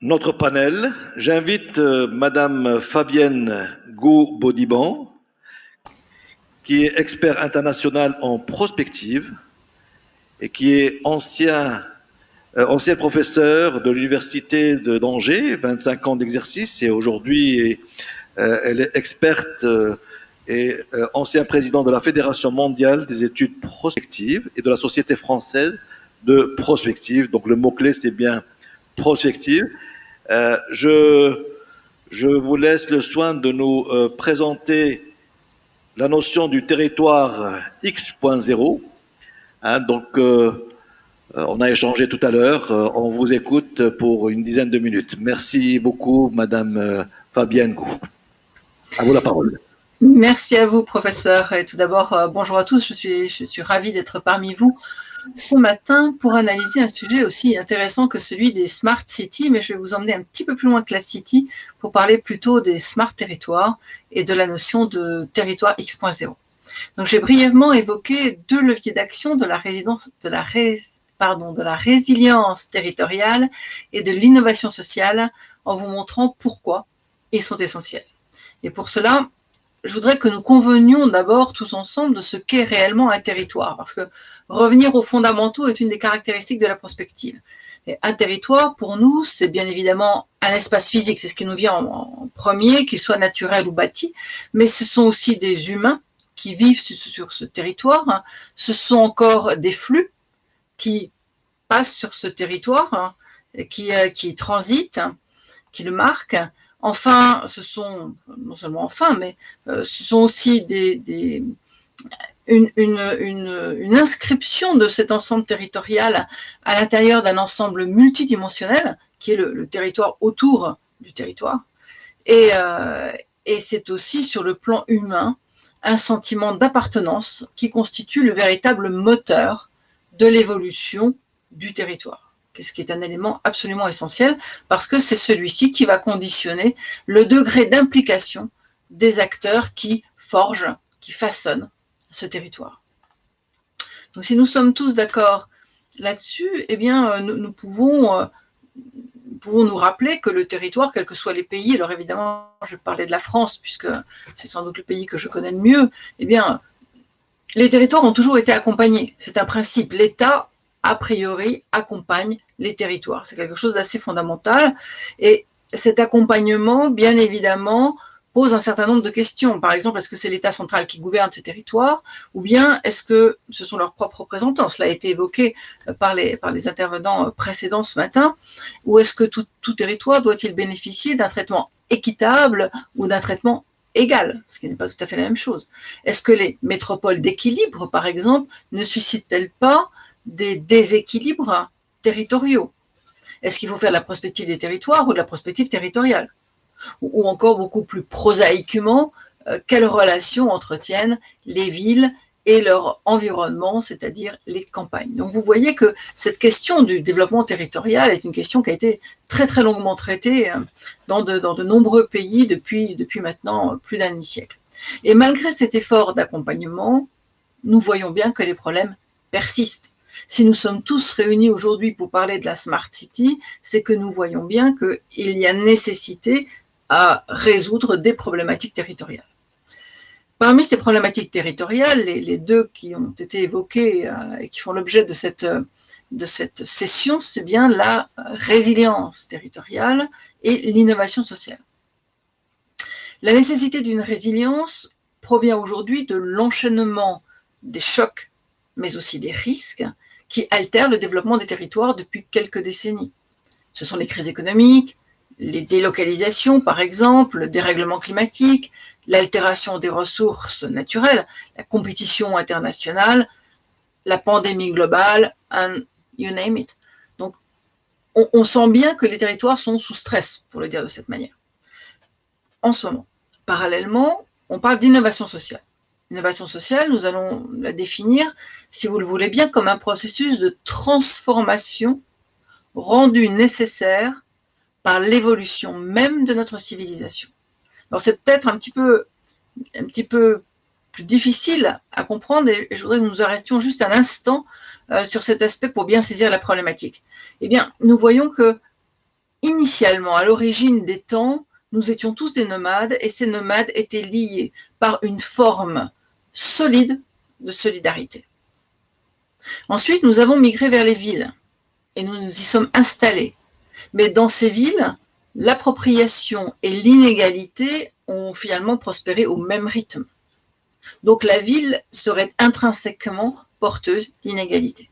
Notre panel, j'invite Madame Fabienne Gou-Baudiban, qui est expert international en prospective et qui est ancien professeur de l'Université d'Angers, 25 ans d'exercice, et aujourd'hui elle est experte et ancien président de la Fédération mondiale des études prospectives et de la Société française de prospective. Donc le mot-clé, c'est bien prospective. Euh, je, je vous laisse le soin de nous présenter la notion du territoire X.0. Hein, on a échangé tout à l'heure. On vous écoute pour une dizaine de minutes. Merci beaucoup, Madame Fabienne Gou. À vous la parole. Merci à vous, professeur. Et tout d'abord, bonjour à tous. Je suis ravie d'être parmi vous ce matin pour analyser un sujet aussi intéressant que celui des smart cities, mais je vais vous emmener un petit peu plus loin que la city pour parler plutôt des smart territoires et de la notion de territoire X.0. Donc, j'ai brièvement évoqué deux leviers d'action de la résilience territoriale et de l'innovation sociale en vous montrant pourquoi ils sont essentiels. Et pour cela, je voudrais que nous convenions d'abord tous ensemble de ce qu'est réellement un territoire, parce que revenir aux fondamentaux est une des caractéristiques de la prospective. Et un territoire, pour nous, c'est bien évidemment un espace physique, c'est ce qui nous vient en premier, qu'il soit naturel ou bâti, mais ce sont aussi des humains qui vivent sur ce territoire, ce sont encore des flux qui passent sur ce territoire, qui transitent, qui le marquent. Enfin, ce sont, non seulement enfin, mais ce sont aussi une inscription de cet ensemble territorial à l'intérieur d'un ensemble multidimensionnel qui est le territoire autour du territoire. Et c'est aussi sur le plan humain un sentiment d'appartenance qui constitue le véritable moteur de l'évolution du territoire, ce qui est un élément absolument essentiel parce que c'est celui-ci qui va conditionner le degré d'implication des acteurs qui forgent, qui façonnent ce territoire. Donc si nous sommes tous d'accord là-dessus, eh bien nous pouvons nous rappeler que le territoire, quels que soient les pays, alors évidemment je vais parler de la France puisque c'est sans doute le pays que je connais le mieux, eh bien les territoires ont toujours été accompagnés, c'est un principe, l'État a priori accompagne les territoires, c'est quelque chose d'assez fondamental et cet accompagnement bien évidemment pose un certain nombre de questions. Par exemple, est-ce que c'est l'État central qui gouverne ces territoires ou bien est-ce que ce sont leurs propres représentants? Cela a été évoqué par les intervenants précédents ce matin. Ou est-ce que tout territoire doit-il bénéficier d'un traitement équitable ou d'un traitement égal, ce qui n'est pas tout à fait la même chose? Est-ce que les métropoles d'équilibre, par exemple, ne suscitent-elles pas des déséquilibres territoriaux? Est-ce qu'il faut faire de la prospective des territoires ou de la prospective territoriale? Ou encore beaucoup plus prosaïquement, quelles relations entretiennent les villes et leur environnement, c'est-à-dire les campagnes. Donc vous voyez que cette question du développement territorial est une question qui a été très très longuement traitée dans de nombreux pays depuis maintenant plus d'un demi-siècle. Et malgré cet effort d'accompagnement, nous voyons bien que les problèmes persistent. Si nous sommes tous réunis aujourd'hui pour parler de la Smart City, c'est que nous voyons bien qu'il y a nécessité à résoudre des problématiques territoriales. Parmi ces problématiques territoriales, les deux qui ont été évoquées et qui font l'objet de cette session, c'est bien la résilience territoriale et l'innovation sociale. La nécessité d'une résilience provient aujourd'hui de l'enchaînement des chocs, mais aussi des risques qui altèrent le développement des territoires depuis quelques décennies. Ce sont les crises économiques, les délocalisations, par exemple, le dérèglement climatique, l'altération des ressources naturelles, la compétition internationale, la pandémie globale, and you name it. Donc, on sent bien que les territoires sont sous stress, pour le dire de cette manière. En ce moment, parallèlement, on parle d'innovation sociale. L'innovation sociale, nous allons la définir, si vous le voulez bien, comme un processus de transformation rendu nécessaire par l'évolution même de notre civilisation. Alors c'est peut-être un petit peu plus difficile à comprendre et je voudrais que nous arrêtions juste un instant sur cet aspect pour bien saisir la problématique. Eh bien, nous voyons que initialement, à l'origine des temps, nous étions tous des nomades et ces nomades étaient liés par une forme solide de solidarité. Ensuite, nous avons migré vers les villes et nous nous y sommes installés. Mais dans ces villes, l'appropriation et l'inégalité ont finalement prospéré au même rythme. Donc la ville serait intrinsèquement porteuse d'inégalité.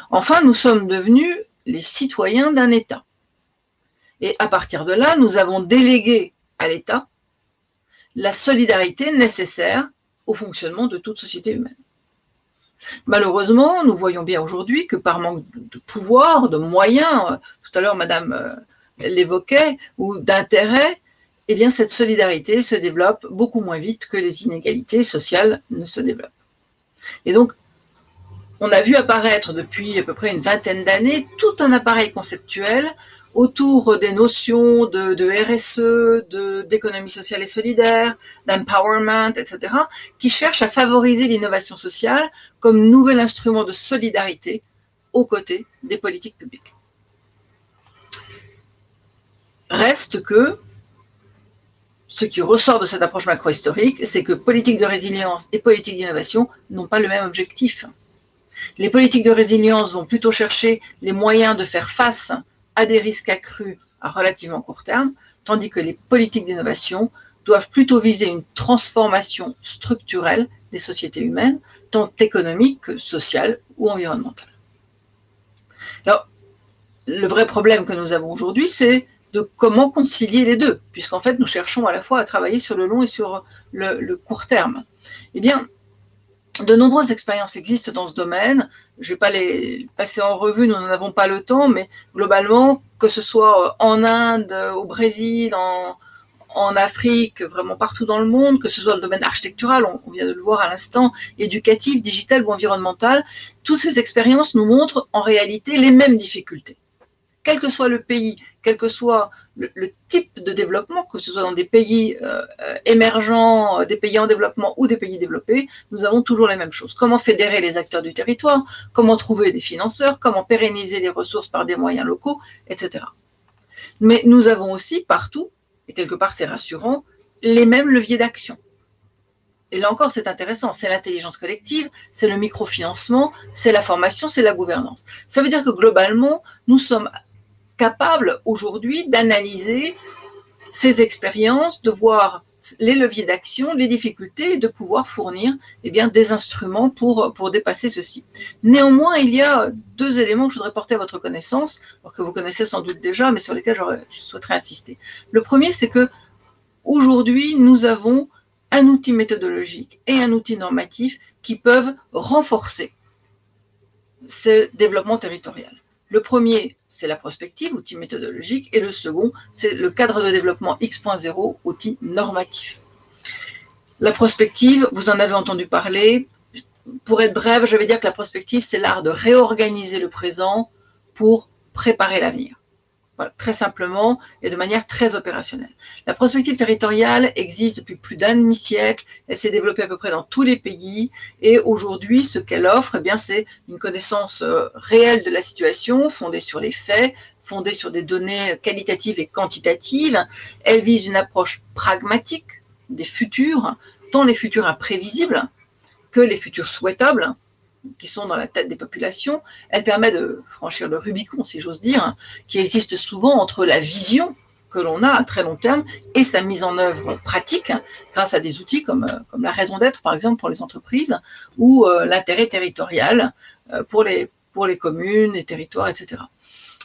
Enfin, nous sommes devenus les citoyens d'un État. Et à partir de là, nous avons délégué à l'État la solidarité nécessaire au fonctionnement de toute société humaine. Malheureusement, nous voyons bien aujourd'hui que par manque de pouvoir, de moyens, tout à l'heure Madame l'évoquait, ou d'intérêt, eh bien cette solidarité se développe beaucoup moins vite que les inégalités sociales ne se développent. Et donc, on a vu apparaître depuis à peu près une vingtaine d'années tout un appareil conceptuel autour des notions de RSE, d'économie sociale et solidaire, d'empowerment, etc., qui cherchent à favoriser l'innovation sociale comme nouvel instrument de solidarité aux côtés des politiques publiques. Reste que ce qui ressort de cette approche macro-historique, c'est que politique de résilience et politique d'innovation n'ont pas le même objectif. Les politiques de résilience vont plutôt chercher les moyens de faire face à des risques accrus à relativement court terme, tandis que les politiques d'innovation doivent plutôt viser une transformation structurelle des sociétés humaines, tant économiques que sociales ou environnementales. Alors, le vrai problème que nous avons aujourd'hui, c'est de comment concilier les deux, puisqu'en fait, nous cherchons à la fois à travailler sur le long et sur le court terme. Eh bien, de nombreuses expériences existent dans ce domaine. Je ne vais pas les passer en revue, nous n'en avons pas le temps, mais globalement, que ce soit en Inde, au Brésil, en Afrique, vraiment partout dans le monde, que ce soit dans le domaine architectural, on vient de le voir à l'instant, éducatif, digital ou environnemental, toutes ces expériences nous montrent en réalité les mêmes difficultés. Quel que soit le pays, quel que soit le type de développement, que ce soit dans des pays émergents, des pays en développement ou des pays développés, nous avons toujours les mêmes choses. Comment fédérer les acteurs du territoire, comment trouver des financeurs, comment pérenniser les ressources par des moyens locaux, etc. Mais nous avons aussi partout, et quelque part c'est rassurant, les mêmes leviers d'action. Et là encore, c'est intéressant, c'est l'intelligence collective, c'est le microfinancement, c'est la formation, c'est la gouvernance. Ça veut dire que globalement, nous sommes capables aujourd'hui d'analyser ces expériences, de voir les leviers d'action, les difficultés, et de pouvoir fournir des instruments pour dépasser ceci. Néanmoins, il y a deux éléments que je voudrais porter à votre connaissance, alors que vous connaissez sans doute déjà, mais sur lesquels je souhaiterais insister. Le premier, c'est que aujourd'hui, nous avons un outil méthodologique et un outil normatif qui peuvent renforcer ce développement territorial. Le premier, c'est la prospective, outil méthodologique, et le second, c'est le cadre de développement X.0, outil normatif. La prospective, vous en avez entendu parler. Pour être brève, je vais dire que la prospective, c'est l'art de réorganiser le présent pour préparer l'avenir. Voilà, très simplement et de manière très opérationnelle. La prospective territoriale existe depuis plus d'un demi-siècle, elle s'est développée à peu près dans tous les pays et aujourd'hui, ce qu'elle offre, c'est une connaissance réelle de la situation, fondée sur les faits, fondée sur des données qualitatives et quantitatives. Elle vise une approche pragmatique des futurs, tant les futurs imprévisibles que les futurs souhaitables, qui sont dans la tête des populations. Elle permet de franchir le Rubicon, si j'ose dire, qui existe souvent entre la vision que l'on a à très long terme et sa mise en œuvre pratique grâce à des outils comme la raison d'être, par exemple, pour les entreprises, ou l'intérêt territorial pour les communes, les territoires, etc.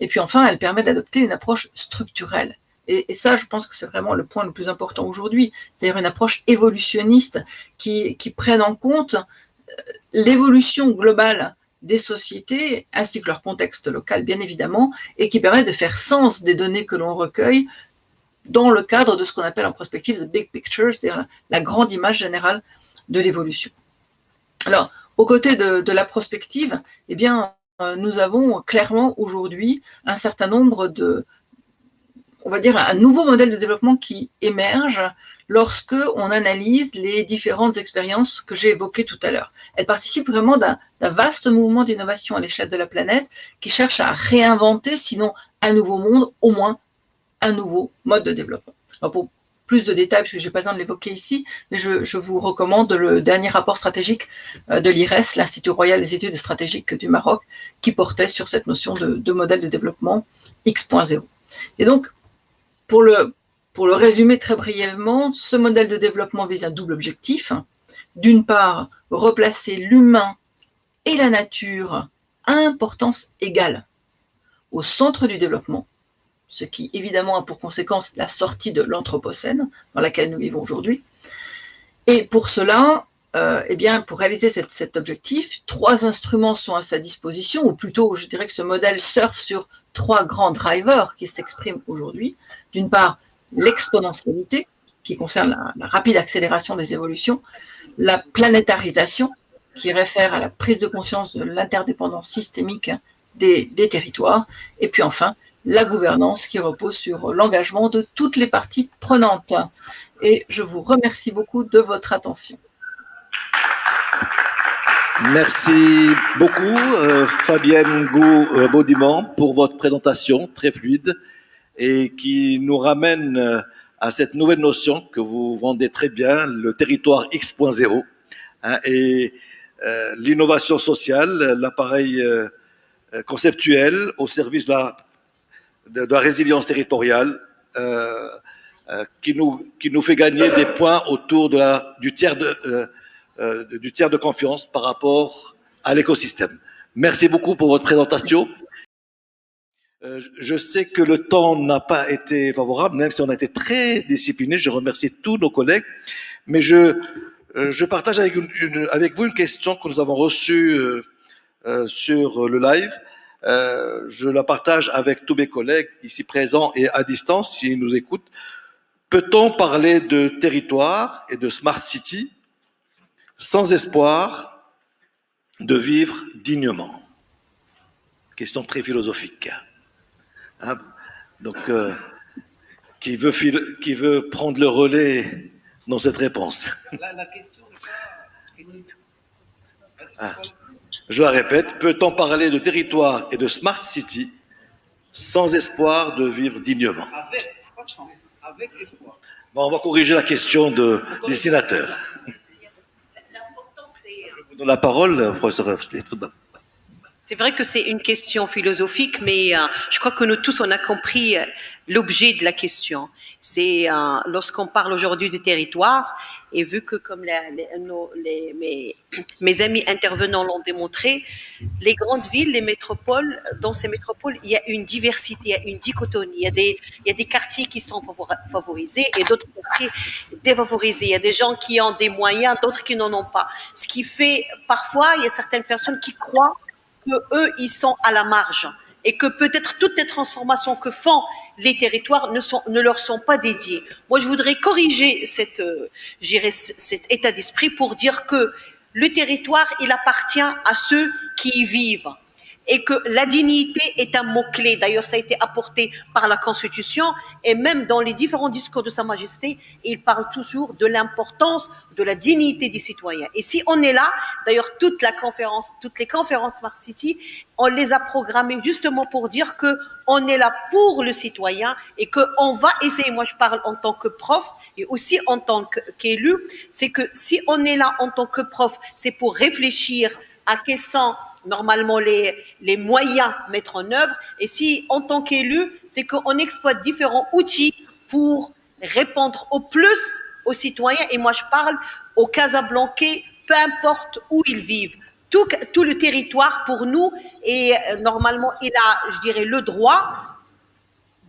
Et puis enfin, elle permet d'adopter une approche structurelle. Et ça, je pense que c'est vraiment le point le plus important aujourd'hui, c'est-à-dire une approche évolutionniste qui prenne en compte l'évolution globale des sociétés, ainsi que leur contexte local, bien évidemment, et qui permet de faire sens des données que l'on recueille dans le cadre de ce qu'on appelle en prospective the big picture, c'est-à-dire la grande image générale de l'évolution. Alors, aux côtés de la prospective, nous avons clairement aujourd'hui un certain nombre on va dire, un nouveau modèle de développement qui émerge lorsque on analyse les différentes expériences que j'ai évoquées tout à l'heure. Elle participe vraiment d'un vaste mouvement d'innovation à l'échelle de la planète qui cherche à réinventer, sinon un nouveau monde, au moins un nouveau mode de développement. Alors pour plus de détails, parce que je n'ai pas le temps de l'évoquer ici, mais je vous recommande le dernier rapport stratégique de l'IRES, l'Institut royal des études stratégiques du Maroc, qui portait sur cette notion de modèle de développement X.0. Et donc, pour le résumer très brièvement, ce modèle de développement vise un double objectif. D'une part, replacer l'humain et la nature à importance égale au centre du développement, ce qui évidemment a pour conséquence la sortie de l'anthropocène dans laquelle nous vivons aujourd'hui. Et pour cela, eh bien, pour réaliser cet objectif, 3 instruments sont à sa disposition, ou plutôt, je dirais que ce modèle surfe sur 3 grands drivers qui s'expriment aujourd'hui. D'une part, l'exponentialité, qui concerne la rapide accélération des évolutions, la planétarisation, qui réfère à la prise de conscience de l'interdépendance systémique des territoires, et puis enfin, la gouvernance qui repose sur l'engagement de toutes les parties prenantes. Et je vous remercie beaucoup de votre attention. Merci beaucoup, Fabienne Gou-Baudiban, pour votre présentation très fluide et qui nous ramène à cette nouvelle notion que vous vendez très bien, le territoire X.0, hein, et l'innovation sociale, l'appareil conceptuel au service de la résilience territoriale qui nous fait gagner des points autour du tiers de confiance par rapport à l'écosystème. Merci beaucoup pour votre présentation. Je sais que le temps n'a pas été favorable, même si on a été très disciplinés. Je remercie tous nos collègues, mais je partage avec vous une question que nous avons reçue sur le live. Je la partage avec tous mes collègues ici présents et à distance, s'ils nous écoutent. Peut-on parler de territoire et de smart city sans espoir de vivre dignement? Question très philosophique. Hein? Donc, qui veut prendre le relais dans cette réponse? La question n'est pas... Je la répète, peut-on parler de territoire et de smart city sans espoir de vivre dignement? Avec, pas sans, avec espoir. Bon, on va corriger la question du dessinateur. Je vous donne la parole, professeur Slitford. C'est vrai que c'est une question philosophique, mais je crois que nous tous, on a compris l'objet de la question. C'est lorsqu'on parle aujourd'hui du territoire, et vu que comme mes amis intervenants l'ont démontré, les grandes villes, les métropoles, dans ces métropoles, il y a une diversité, il y a une dichotomie. Il y a des quartiers qui sont favorisés et d'autres quartiers défavorisés. Il y a des gens qui ont des moyens, d'autres qui n'en ont pas. Ce qui fait, parfois, il y a certaines personnes qui croient qu'eux, ils sont à la marge et que peut-être toutes les transformations que font les territoires ne leur sont pas dédiées. Moi, je voudrais corriger cet état d'esprit pour dire que le territoire, il appartient à ceux qui y vivent et que la dignité est un mot-clé. D'ailleurs, ça a été apporté par la Constitution et même dans les différents discours de Sa Majesté, il parle toujours de l'importance de la dignité des citoyens. Et si on est là, d'ailleurs, toutes les conférences Smart City, on les a programmées justement pour dire que on est là pour le citoyen et qu'on va essayer, moi je parle en tant que prof et aussi en tant qu'élu, c'est que si on est là en tant que prof, c'est pour réfléchir à quels sont normalement les moyens à mettre en œuvre. Et si, en tant qu'élu, c'est qu'on exploite différents outils pour répondre au plus aux citoyens. Et moi, je parle aux Casablancais, peu importe où ils vivent. Tout le territoire, pour nous, et normalement, il a, je dirais, le droit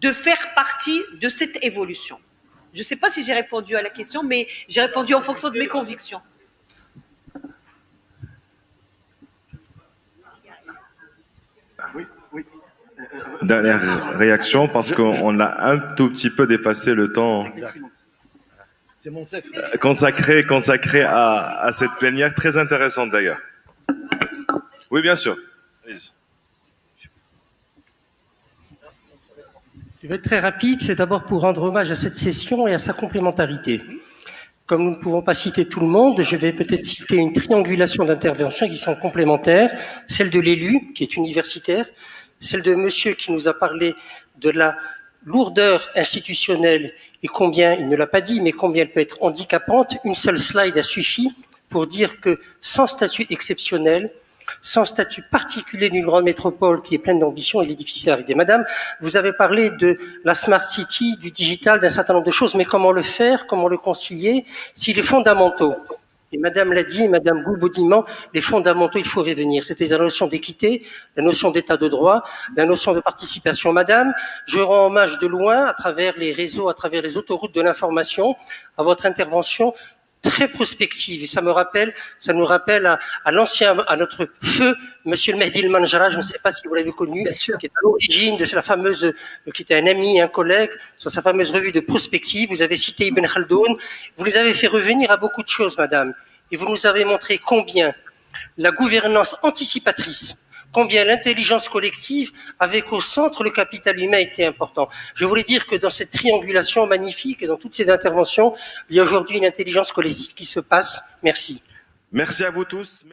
de faire partie de cette évolution. Je ne sais pas si j'ai répondu à la question, mais j'ai répondu en fonction de mes convictions. Dernière réaction, parce qu'on a un tout petit peu dépassé le temps consacré à cette plénière, très intéressante d'ailleurs. Oui, bien sûr. Allez-y. Je vais être très rapide. C'est d'abord pour rendre hommage à cette session et à sa complémentarité. Comme nous ne pouvons pas citer tout le monde, je vais peut-être citer une triangulation d'interventions qui sont complémentaires. Celle de l'élu, qui est universitaire, celle de monsieur qui nous a parlé de la lourdeur institutionnelle et combien, il ne l'a pas dit, mais combien elle peut être handicapante. Une seule slide a suffi pour dire que sans statut exceptionnel, sans statut particulier d'une grande métropole qui est pleine d'ambition, il est difficile à arriver. Madame, vous avez parlé de la smart city, du digital, d'un certain nombre de choses, mais comment le faire, comment le concilier si les fondamentaux, et Madame l'a dit, Madame Goubaudiman, les fondamentaux, il faut revenir. C'était la notion d'équité, la notion d'état de droit, la notion de participation. Madame, je rends hommage de loin, à travers les réseaux, à travers les autoroutes de l'information, à votre intervention très prospective. Et ça nous rappelle à l'ancien, à notre feu, Monsieur le Mehdi El Manjara, je ne sais pas si vous l'avez connu, Bien sûr. qui est à l'origine de la fameuse, qui était un ami, un collègue, sur sa fameuse revue de prospective. Vous avez cité Ibn Khaldoun. Vous les avez fait revenir à beaucoup de choses, madame. Et vous nous avez montré combien la gouvernance anticipatrice, combien l'intelligence collective, avec au centre le capital humain, était important. Je voulais dire que dans cette triangulation magnifique et dans toutes ces interventions, il y a aujourd'hui une intelligence collective qui se passe. Merci. Merci à vous tous.